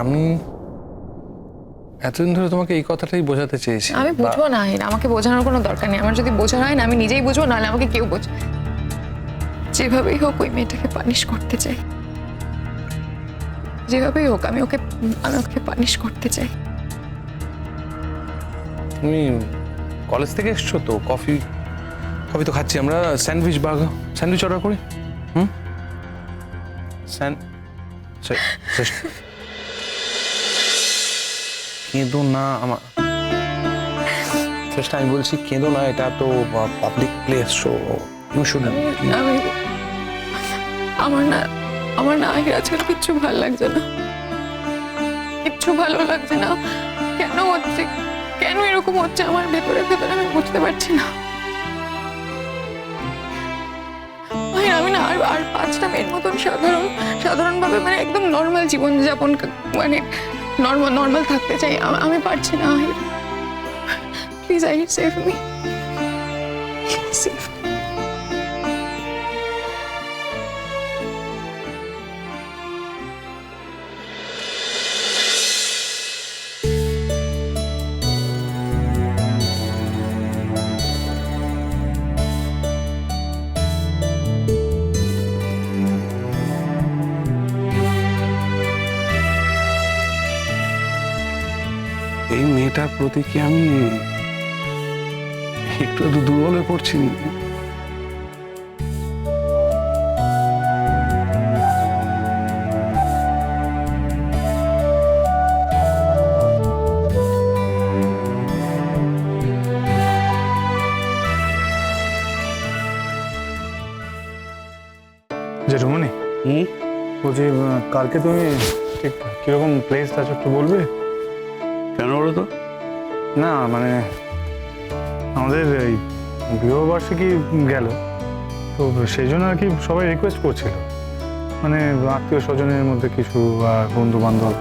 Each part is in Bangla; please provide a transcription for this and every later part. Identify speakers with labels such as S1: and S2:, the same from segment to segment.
S1: আমি এতদিন ধরে তোমাকে এই কথাটাই বোঝাতে চেয়েছি।
S2: আমি বুঝবো না, আমাকে বোঝানোর কোনো দরকার নেই। আমার যদি বোঝার হয় না, আমি নিজেই বুঝবো, নাহলে আমাকে কেউ বোঝে। যেভাবেই হোক ওই মেয়েটাকে পানিশ করতে চাই, যেভাবেই হোক আমি ওকে পানিশ করতে চাই।
S1: তুমি কলেজ থেকে এসছো তো, কফি তো খাচ্ছি আমরা। স্যান্ডউইচ অর্ডার করি। কেঁদো না আমার চেষ্টা, আমি বলছি কেঁদো না, এটা তো public place, so you should.
S2: আমার না আজকাল কিচ্ছু ভালো লাগছে না, কিচ্ছু ভালো লাগছে না। কেন হচ্ছে, কেন এরকম হচ্ছে আমার ভেতরে আমি বুঝতে পারছি না। আমি না আর 5টা মেয়ের মতন সাধারণভাবে মানে একদম নর্মাল জীবনযাপন, মানে নর্মাল থাকতে চাই। আমি পারছি না। Please save me.
S1: এই মেয়েটার প্রতি কি আমি একটু দুর্বল হয়ে পড়ছি?
S3: জেঠুমনি, বলছি কালকে তুমি ঠিক কিরকম প্লেস আছো একটু বলবে?
S4: কেন বলো তো?
S3: না মানে আমাদের এই বিবাহবার্ষিকী গেল তো, সেই জন্য আর কি সবাই রিকোয়েস্ট করছিল, মানে আত্মীয় স্বজনের মধ্যে কিছু আর বন্ধু বান্ধব,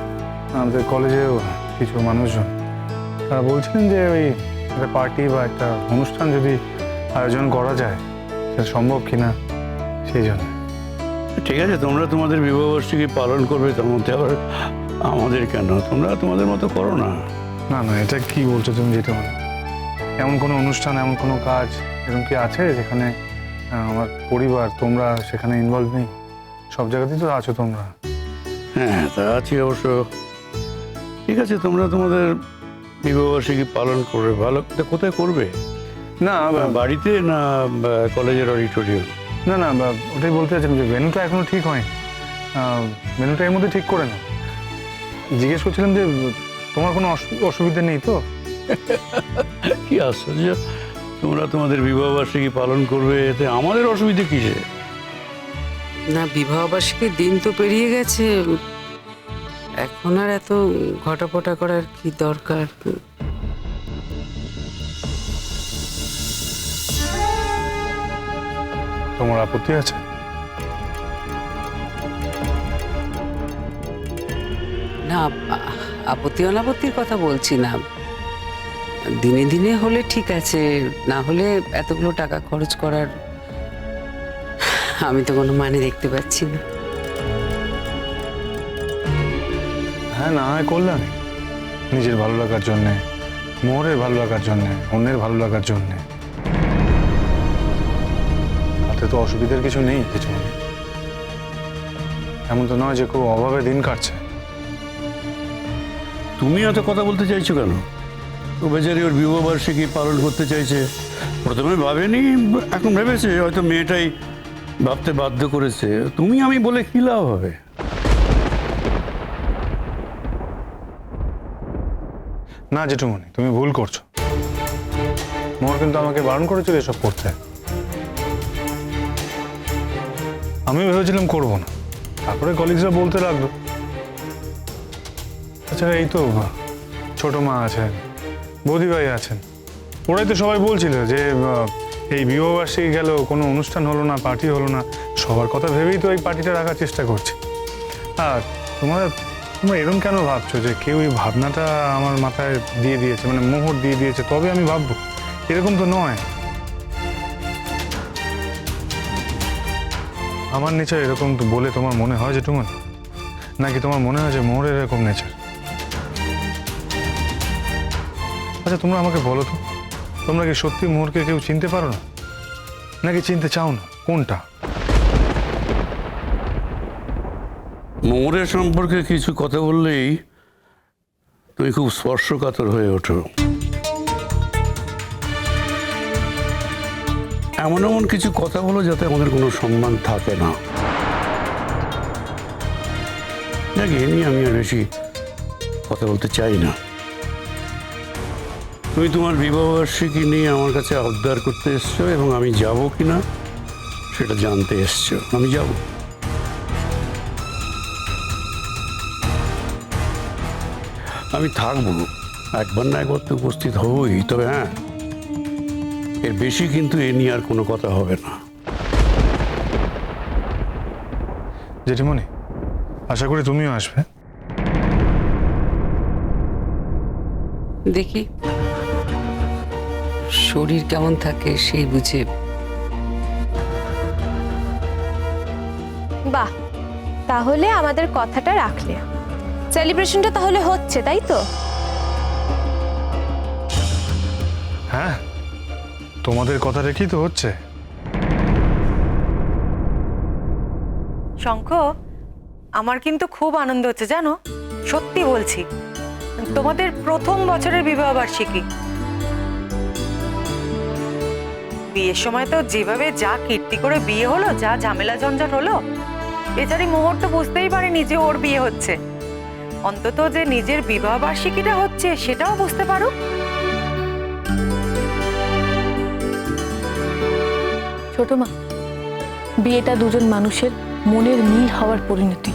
S3: আমাদের কলেজেও কিছু মানুষজন, তারা বলছিলেন যে ওই একটা পার্টি বা একটা অনুষ্ঠান যদি আয়োজন করা যায়, সেটা সম্ভব কিনা, সেই জন্য।
S4: ঠিক আছে, তোমরা তোমাদের বিবাহবার্ষিকী পালন করবে, তার মধ্যে আবার আমাদের কেন? তোমরা তোমাদের মতো করো না।
S3: না না, এটা কি বলছো তুমি জেঠুমনি? এমন কোনো অনুষ্ঠান, এমন কোনো কাজ এরকম কি আছে যেখানে আমার পরিবার, তোমরা সেখানে ইনভলভ নেই? সব জায়গাতেই তো আছো তোমরা।
S4: হ্যাঁ, তা আছি অবশ্য। ঠিক আছে, তোমরা তোমাদের বিবাহবার্ষিকী পালন করবে, ভালো। কোথায় করবে?
S3: না
S4: বাড়িতে না কলেজের অডিটোরিয়াম?
S3: না না, ওটাই বলতে চাচ্ছিলাম যে ভেন্যুটা এখনো ঠিক হয়নি। ভেন্যুটা এর মধ্যে ঠিক করে নাও। জিজ্ঞেস করছিলাম যে তোমার কোনো অসুবিধা নেই তো?
S4: কি আশ্চর্য, তোমরা তোমাদের বিবাহবার্ষিকী পালন করবে, এতে আমাদের অসুবিধা কিসে?
S5: না, বিবাহবার্ষিকীর দিন তো পেরিয়ে গেছে, এখন আর এত ঘটাপটা করার কি দরকার?
S3: তোমার আপত্তি আছে?
S5: না, আপত্তি অনাপত্তির কথা বলছি না। দিনে দিনে হলে ঠিক আছে, না হলে এতগুলো টাকা খরচ করার আমি তো কোনো মানে দেখতে পাচ্ছি না।
S3: হ্যাঁ, না হয় করলাম, নিজের ভালো লাগার জন্যে, মোহরের ভালো লাগার জন্যে, অন্যের ভালো লাগার জন্যে। তাতে তো অসুবিধার কিছু নেই কিছু, মানে এমন তো নয় যে খুব অভাবে দিন কাটছে।
S4: তুমি এত কথা বলতে চাইছো কেন? ও বেচারি ওর বিবাহবার্ষিকী পালন করতে চাইছে, প্রথমে ভাবেনি, এখন ভেবেছে, হয়তো মেয়েটাই ভাবতে বাধ্য করেছে। তুমি আমি বলে কি লাভ হবে?
S3: না জেঠুমনি, তুমি ভুল করছো। মোহর কিন্তু আমাকে বারণ করেছিল এসব করতে। আমি ভেবেছিলাম করবো না, তারপরে কলিগসরা বলতে লাগলো। তাছাড়া এই তো ছোট মা আছেন, বৌদিভাই আছেন, ওরাই তো সবাই বলছিল যে এই বিবাহবার্ষিকী গেল, কোনো অনুষ্ঠান হলো না, পার্টি হলো না, সবার কথা ভেবেই তো এই পার্টিটা রাখার চেষ্টা করছি। আর তোমরা এরকম কেন ভাবছো যে কেউ এই ভাবনাটা আমার মাথায় দিয়ে দিয়েছে, মানে মোহর দিয়ে দিয়েছে তবে আমি ভাববো? এরকম তো নয়। আমার নিচে এরকম তো বলে তোমার মনে হয় যেটুকুন? নাকি তোমার মনে হয় যে মোহরের এরকম নেচার? আচ্ছা তোমরা আমাকে বলো তো, তোমরা কি সত্যি মোহরকে কেউ চিনতে পারো না, নাকি চিনতে চাও না? কোনটা?
S4: মোহরের সম্পর্কে কিছু কথা বললেই তুমি খুব স্পর্শকাতর হয়ে ওঠো। এমন এমন কিছু কথা বলো যাতে আমাদের কোনো সম্মান থাকে না। নাকি এ নিয়ে আমি আর বেশি কথা বলতে চাই না। তুমি তোমার বিবাহবার্ষিকী নিয়ে আমার কাছে আবদার করতে এসছো এবং আমি যাব কিনা সেটা জানতে এসছো। আমি যাব। আমি থাকবো, একবার না একবার তো উপস্থিত হবই। তবে হ্যাঁ, এর বেশি কিন্তু এ নিয়ে আর কোনো কথা হবে না।
S3: জেঠিমণি, আশা করি তুমিও আসবে।
S5: দেখি শরীর কেমন থাকে সেই বুঝে।
S6: বাহ, তাহলে আমাদের কথাটা রাখলে। সেলিব্রেশনটা তাহলে হচ্ছে, তাই তো?
S3: হ্যাঁ, তোমাদের কথা রেখেই তো হচ্ছে।
S7: শঙ্খ, আমার কিন্তু খুব আনন্দ হচ্ছে জানো, সত্যি বলছি। তোমাদের প্রথম বছরের বিবাহবার্ষিকী, বিয়ের সময় তো যেভাবে যা কীর্তি করে বিয়ে হলো, যা ঝামেলা ঝঞ্ঝাট হলো, বেচারি মোহর তো বুঝতেই পারেনি যে ওর বিয়ে হচ্ছে। অন্তত যে নিজের বিবাহবার্ষিকীটা হচ্ছে সেটাও বুঝতে পারো।
S8: ছোট মা, বিয়েটা দুজন মানুষের মনের মিল হওয়ার পরিণতি,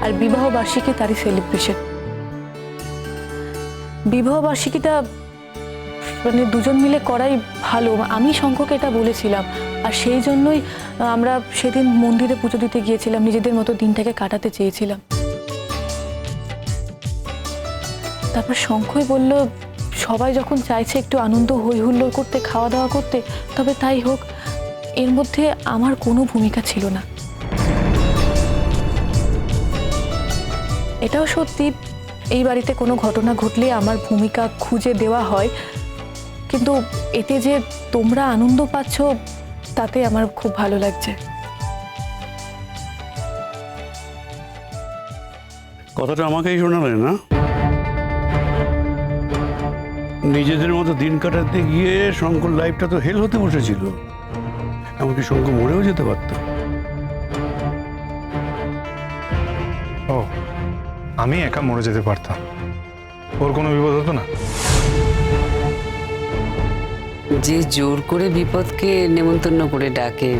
S8: আর বিবাহ বার্ষিকী তারই সেলিব্রেশন। বিবাহ বার্ষিকীটা মানে দুজন মিলে করাই ভালো। আমি শঙ্খকে এটা বলেছিলাম, আর সেই জন্যই আমরা সেদিন মন্দিরে পুজো দিতে গিয়েছিলাম, নিজেদের মতো দিনটাকে কাটাতে চেয়েছিলাম। তারপর শঙ্খই বলল, সবাই যখন চাইছে একটু আনন্দ হই হুল্লোড় করতে, খাওয়া দাওয়া করতে, তবে তাই হোক। এর মধ্যে আমার কোনো ভূমিকা ছিল না। এটাও সত্যি, এই বাড়িতে কোনো ঘটনা ঘটলে আমার ভূমিকা খুঁজে দেওয়া হয়, কিন্তু এতে যে তোমরা আনন্দ পাচ্ছ তাতে আমার খুব ভালো লাগছে।
S4: কথাটা আমাকেই শোনালে না? নিজেদের মতো দিন কাটাতে গিয়ে শঙ্কর লাইফটা তো হেল হতে বসেছিল। এমনকি শঙ্কর মরেও যেতে পারত।
S3: ও, আমি একা মরে যেতে পারতাম, ওর কোনো বিপদ হতো না।
S5: যে জোর করে বিপদকে নেমন্তন্ন করে ডাকে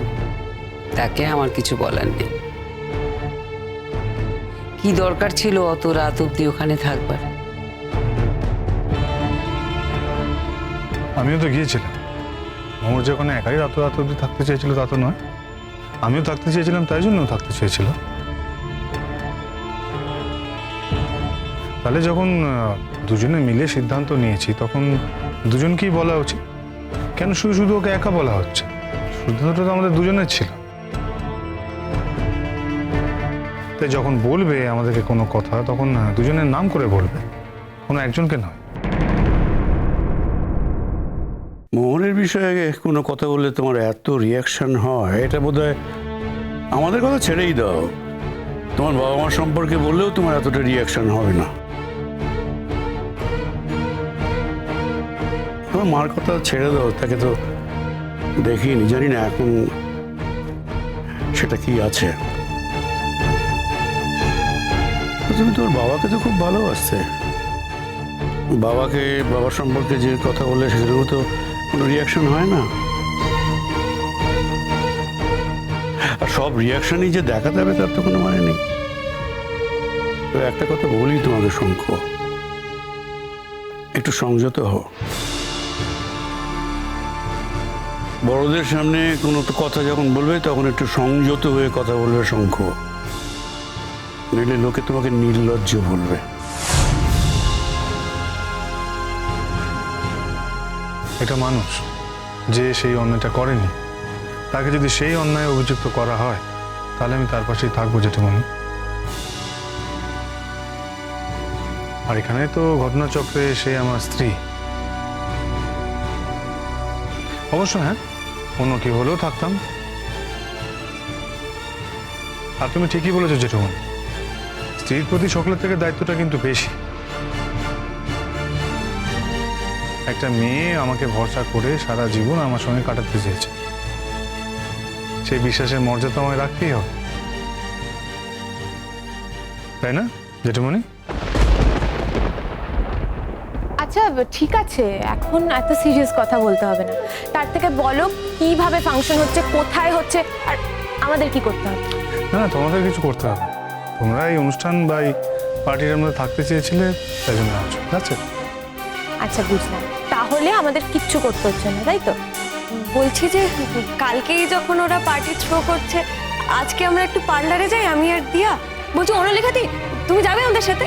S5: তাকে আমার কিছু বলার নেই। কি দরকার ছিল অত রাত অব্দি ওখানে থাকবার?
S3: আমিও তো গিয়েছিলাম। মোহর যে ওখানে একাই রাত রাত অব্দি থাকতে চেয়েছিল তা তো নয়, আমিও থাকতে চেয়েছিলাম, তাই জন্যও থাকতে চেয়েছিল। তাহলে যখন দুজনে মিলে সিদ্ধান্ত নিয়েছি, তখন দুজনকেই বলা উচিত। কেন শুধু শুধু ওকে একা বলা হচ্ছে? সিদ্ধান্তটা তো আমাদের দুজনের ছিল। তাই যখন বলবে আমাদেরকে কোনো কথা, তখন দুজনের নাম করে বলবে, কোনো একজনকে নয়।
S4: মোহরের বিষয়ে কোনো কথা বললে তোমার এত রিয়াকশন হয়, এটা বোধহয় আমাদের কথা ছেড়েই দাও। তোমার বাবা মা সম্পর্কে বললেও তোমার এতটা রিয়াকশন হবে না। তোমার মার কথা ছেড়ে দাও, তাকে তো দেখিনি, জানি না এখন সেটা কি আছে। তুমি তোর বাবাকে তো খুব ভালোবাসতে। বাবার সম্পর্কে যে কথা বললে সেগুলো তো কোনো রিয়াকশন হয় না। আর সব রিয়াকশনই যে দেখা যাবে তার তো কোনো মানে নেই। তো একটা কথা বলি তোমাকে শঙ্খ, একটু সংযত হও। বড়দের সামনে কোনো কথা যখন বলবে তখন একটু সংযত হয়ে কথা বলবে শঙ্খ, নইলে লোকে তোমাকে নির্লজ্জ বলবে।
S3: এটা মানুষ, যে সেই অন্যায়টা করেনি, তাকে যদি সেই অন্যায় অভিযুক্ত করা হয়, তাহলে আমি তার পাশেই থাকবো জেঠুমনি। আর এখানে তো ঘটনাচক্রে সে আমার স্ত্রী। অবশ্য হ্যাঁ, অন্য কি হলেও থাকতাম। আর তুমি ঠিকই বলেছো জেঠুমনি, স্ত্রীর প্রতি সকলের থেকে দায়িত্বটা কিন্তু বেশি। একটা মেয়ে আমাকে ভরসা করে সারা জীবন আমার সঙ্গে কাটাতে চেয়েছে, সেই বিশ্বাসের মর্যাদা আমায় রাখতেই হবে, তাই না জেঠুমনি?
S6: আচ্ছা ঠিক আছে, এখন এত সিরিয়াস কথা বলতে হবে না। তার থেকে বলো কিভাবে ফাংশন হচ্ছে, কোথায় হচ্ছে, আর আমাদের কি করতে হবে?
S3: না না, তোমাদের কিছু করতে হবে না। তোমরা এই অনুষ্ঠান বা এই পার্টির মধ্যে থাকতে চেয়েছিলে, তাই জন্য আছো, আচ্ছা?
S6: আচ্ছা বুঝলাম, তাহলে আমাদের কিচ্ছু করতে হচ্ছে না, তাই তো?
S9: বলছি যে কালকেই যখন ওরা পার্টি থ্রো করছে, আজকে আমরা একটু পার্লারে যাই, আমি আর দিয়া। বলছি অনুলেখাদি, তুমি যাবে আমাদের সাথে?